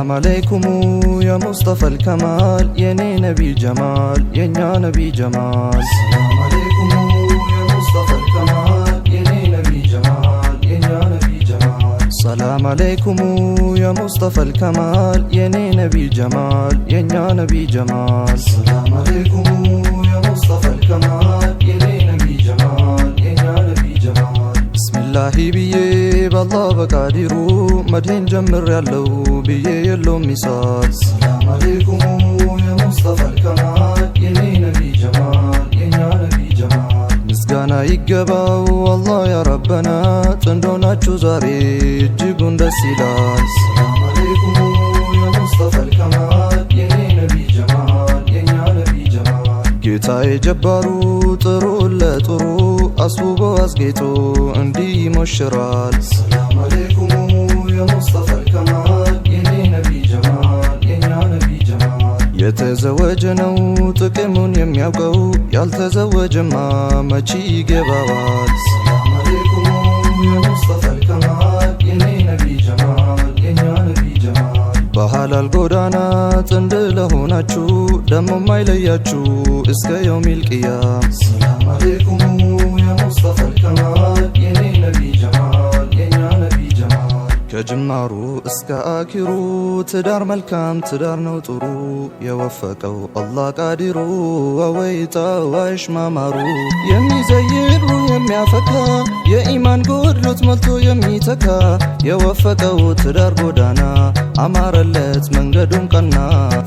السلام عليكم يا مصطفى الكمال يني نبي جمال ينيا نبي جمال. السلام عليكم يا مصطفى الكمال يني نبي جمال ينيا نبي جمال. السلام عليكم يا مصطفى الكمال يني نبي جمال ينيا نبي جمال. السلام عليكم يا مصطفى الكمال يني نبي جمال ينيا نبي جمال. بسم الله بيه بالله بقادرو مدين جمر يالو بيه يلو مثال. السلام عليكم يا مصطفى الكمال يني نبي جمال ينيا نبي جمال. مسغانا يقباو والله يا ربنا تندوناچو زاري اجيغون دس يلال. السلام عليكم يا مصطفى الكمال يني نبي جمال ينيا نبي جمال. ጌታዬ ጀባሩ ጥሩ ለጥሩ አስውቦ አስጌጦ እንዲህ ይሞሽራል። ሰላም አለይኩም ያ ሙስጠፋ አልከማል የኔ ነቢ ጀማል የኛ ነቢ ጀማል። የተዘወጀ ነው ጥቅሙን የሚያውቀው ያልተዘወጀማ መቼ ይገባዋል። ሰላም አለይኩም ያ ሙስጠፋ አልከማል የኔ ነቢ ጀማል የኛ ነቢ ጀማል። በሐላል ጎዳና ጥንድ ለሆናችሁ ደሞ ማይለያችሁ እስከ የውሚል ቂያም። ሰላም አለይኩም ያ ሙስጠፋ አልከማል የኔ ነቢ ጀማል የኛ ነቢ ጀማል። ከጅማሩ እስከ አኪሩ ትዳር መልካም ትዳር ነው ጥሩ የወፈቀው አላህ ቃዲሩ አወይታው አይሽማማሩ። የሚዘይሩ የሚያፈካ የኢማን ጎድሎት ሞልቶ የሚተካ የወፈቀው ትዳር ጎዳና አማረለት መንገዱን ቀና።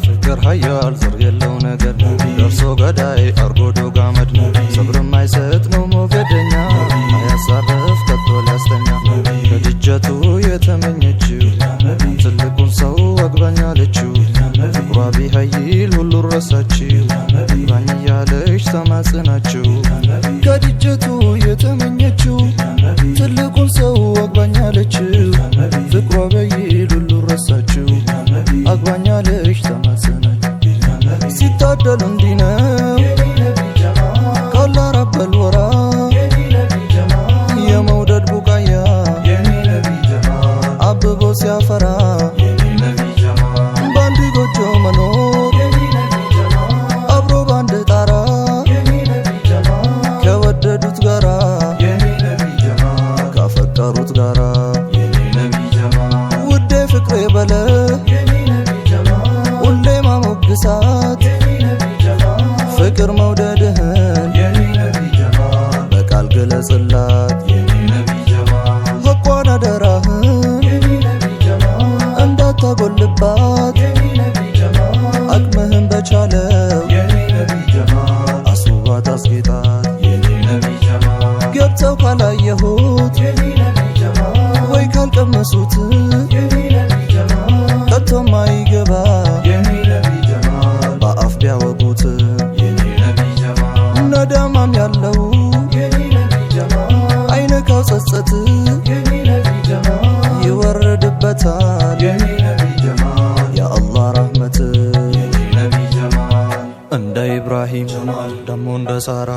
ፍቅር ሀያል ዘር የለው ነገር ደርሶ ገዳይ አርጎ ዶጋመድ ሰብርም አይሰጥ ነው ሞገደኛ አያሳርፍ ከቶ ሊያስተኛ። ከድጀቱ የተመኘችው ትልቁን ሰው አግባኝ አለችው ፍቅሯ ቢሀይል ሁሉ ረሳችው ባኝ እያለች ተማጽናችው። ከድጀቱ የተመኘችው ትልቁን ሰው አግባኝ አለችው ፍቅሯ ቢሀይል ሁሉ ረሳችው አግባኝ አለች ተማጽናችው። ሲታደል እንዲህ ነው ካላ ረበል ወራ የመውደድ ቡቃያ አብቦ ሲያፈራ በአንድ ጎጆ መኖር አብሮ በአንድ ጣራ ከወደዱት ጋራ ካፈቀሩት ጋራ ውዴ ፍቅሬ በለ ሁሌ ማሞግሳት ፍቅር መውደድህን በቃል ግለጽላት ህቋን አደራህን እንዳታጎልባት አቅምህን በቻለው አስውባት አስጌጣት። ገብተው ካላየሁት ወይ ካልቀመሱት ከቶም አይገባ በአፍ ቢያወጉት ነዳማም ያለው አይነካው ጸጸት ይወርድበታል የአላህ ረህመት። እንደ ኢብራሂም ደሞ እንደ ሳራ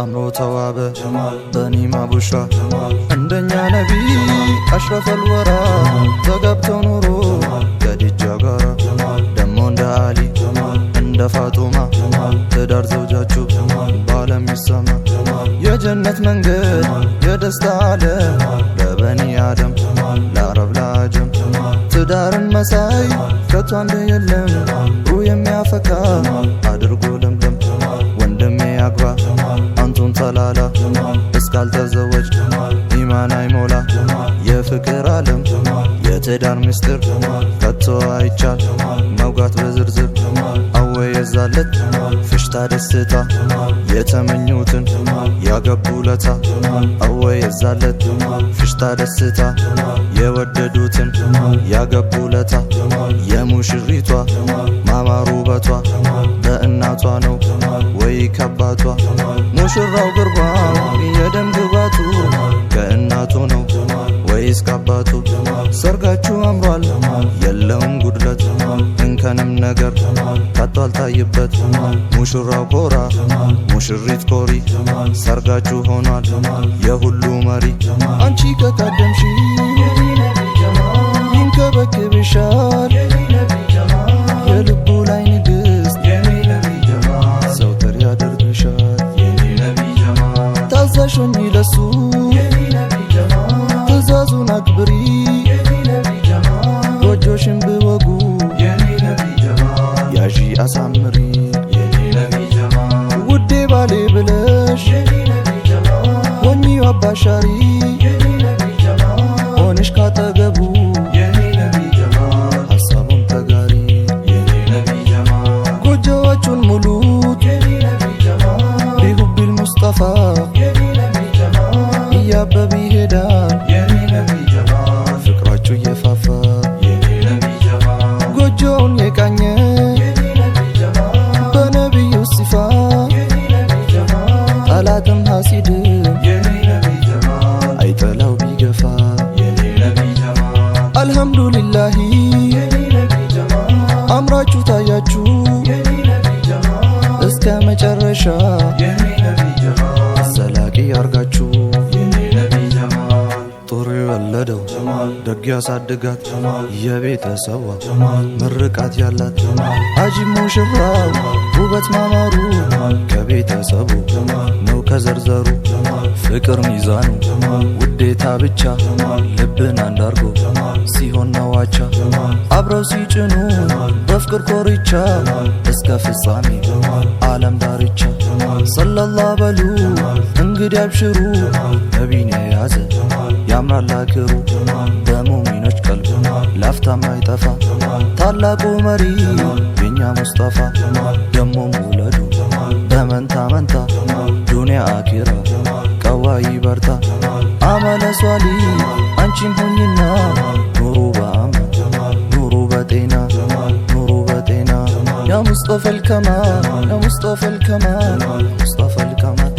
አምሮ ተዋበ በኒማ ቡሻ እንደኛ ነቢ አሽረፈል ወራ ተጋብተው ኑሮ ከዲጃ ጋራ ደሞ እንደ አሊ እንደ ፋጡማ ትዳር ዘውጃችሁ በዓለም ይሰማ። የጀነት መንገድ የደስታ ዓለም ለበኒ አደም ለአረብ ለአጀም ትዳርን መሳይ ከቶ አንድ የለም ሩ የሚያፈካ አድርጎ ለምለም። ወንድሜ አግባ አንቱን ተላላ እስካልተዘወጅ ኢማን አይሞላ። የፍቅር ዓለም የትዳር ምስጢር ከቶ አይቻል መውጋት በዝርዝር። አወይ የዛለት ፍሽታ ደስታ የተመኙትን ያገቡለታ። አወይ የዛለት ፍሽታ ደስታ የወደዱትን ያገቡለታ። የሙሽሪቷ ማማሩ ውበቷ በእናቷ ነው ወይ ከአባቷ? ሙሽራው ግርባው የደም ግባቱ ከእናቱ ነው ወይስ ከአባቱ? ሰርጋችሁ አምሯል የለውም ጉድለት እንከንም ነገር ከቶ አልታይበት። ሙሽራው ኮራ ሙሽሪት ኮሪ ሰርጋችሁ ሆኗል የሁሉ መሪ። አንቺ ከቀደምሽ ይንከበክብሻል ንግሥት የኔ ነቢይ ጀማል ዘውትር ያደርግሻል የኔ ነቢይ ጀማል ታዛዥ ሁኚ ለሱ የኔ ነቢይ ጀማል ትእዛዙን አክብሪ የኔ ነቢይ ጀማል ጎጆሽን በወጉ የኔ ነቢይ ጀማል ያዢ አሳምሪ የኔ ነቢይ ጀማል ውዴ ባሌ ብለሽ የኔ ነቢይ ጀማል ሆኚው አባሻሪ የኔ ነቢይ ጀማል ሆነሽ ካጠገቡ የኔ ነቢይ ጀማል ሐሳቡን ተጋሪ የኔ ነቢይ ጀማል ጎጆዋቹን ሙሉት የኔ ነቢይ ጀማል ቢሁቢል ሙስጠፋ የኔ ነቢይ ጀማል እያበበ ይሄዳል የኔ ነቢይ ጀማል ፍቅራችሁ እየፋፋ የኔ ነቢይ ጀማል ጎጆውን የቃኘ የኔ ነቢይ ጀማል በነቢዩ ሲፋ የኔ ነቢይ ጀማል ጠላትም ሐሲድም የኔ ነቢይ ጀማል አይጠላው ቢገፋ የኔ ነቢይ ጀማል አልሐምዱሊላሂ የኔ ነቢይ ጀማል አምራችሁ ታያችሁ የኔ ነቢይ ጀማል እስከ መጨረሻ የኔ ነቢይ ጀማል ዘላቂ ያርጋችሁ የኔ ነቢይ ጀማል ጦር የወለደው ጀማል ደግ ያሳድጋት ጀማል የቤተሰቧ ጀማል ምርቃት ያላት ጀማል አጂብ ሙሽራው ውበት ማማሩ ከቤተሰቡ ጀማል ነው ከዘርዘሩ ጀማል ፍቅር ሚዛኑ ጀማል ውዴታ ብቻ ጀማል ልብን አንዳርጎ ጀማል ሲሆን ነዋቻ ጀማል አብረው ሲጭኑ በፍቅር ኮርቻ እስከ ፍጻሜ ጀማል ዓለም ዳርቻ ሰለላሁ በሉ እንግዲህ አብሽሩ ነቢን የያዘ ያምራል አክሩ በሙሚኖች ቀልብ ላፍታም አይጠፋ ታላቁ መሪ የኛ ሙስጠፋ ደሞ መውለዱ በመንታ መንታ ዱንያ አኪራ ቀዋይ በርታ አመለ ሷሊ አንቺም ሁኝና ኑሩ በአማን ኑሩ በጤና ኑሩ በጤና ያ ሙስጠፋ አልከማል ያ ሙስጠፋ አልከማል ሙስጠፋ አልከማል